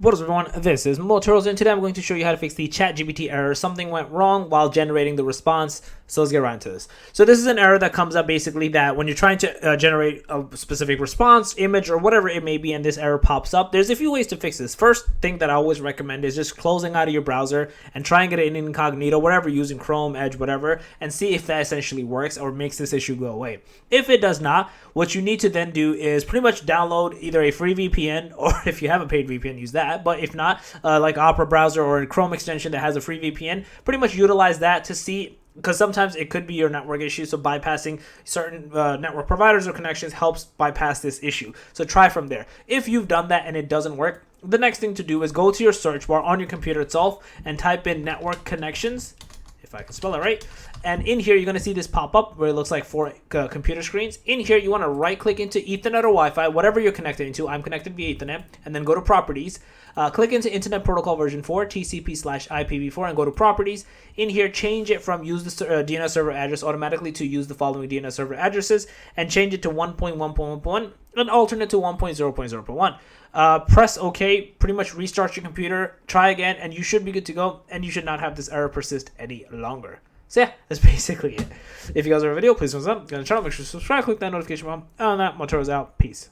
What is up, everyone? This is Motorola, and today I'm going to show you how to fix the ChatGPT error. Something went wrong while generating the response, so let's get right into this. So this is an error that comes up basically that when you're trying to generate a specific response, image, or whatever it may be, and this error pops up, there's a few ways to fix this. First thing that I always recommend is just closing out of your browser and try and get it in incognito, whatever, using Chrome, Edge, whatever, and see if that essentially works or makes this issue go away. If it does not, what you need to then do is pretty much download either a free VPN, or if you have a paid VPN, use that. But if not, like Opera browser or a Chrome extension that has a free VPN, pretty much utilize that to see, because sometimes it could be your network issue. So bypassing certain network providers or connections helps bypass this issue. So try from there. If you've done that and it doesn't work, the next thing to do is go to your search bar on your computer itself and type in network connections, if I can spell it right. And in here, you're going to see this pop up where it looks like 4 computer screens. In here, you want to right click into Ethernet or Wi-Fi, whatever you're connected into. I'm connected via Ethernet, and then go to properties. Click into Internet Protocol version 4, TCP/IPv4, and go to properties. In here, change it from use the DNS server address automatically to use the following DNS server addresses, and change it to 1.1.1.1 and alternate to 1.0.0.1. Press OK, pretty much restart your computer, try again, and you should be good to go, and you should not have this error persist any longer. So yeah, that's basically it. If you guys have a video, please thumbs up. Go to the channel, make sure to subscribe, click that notification bell. And on that, Motorola's out. Peace.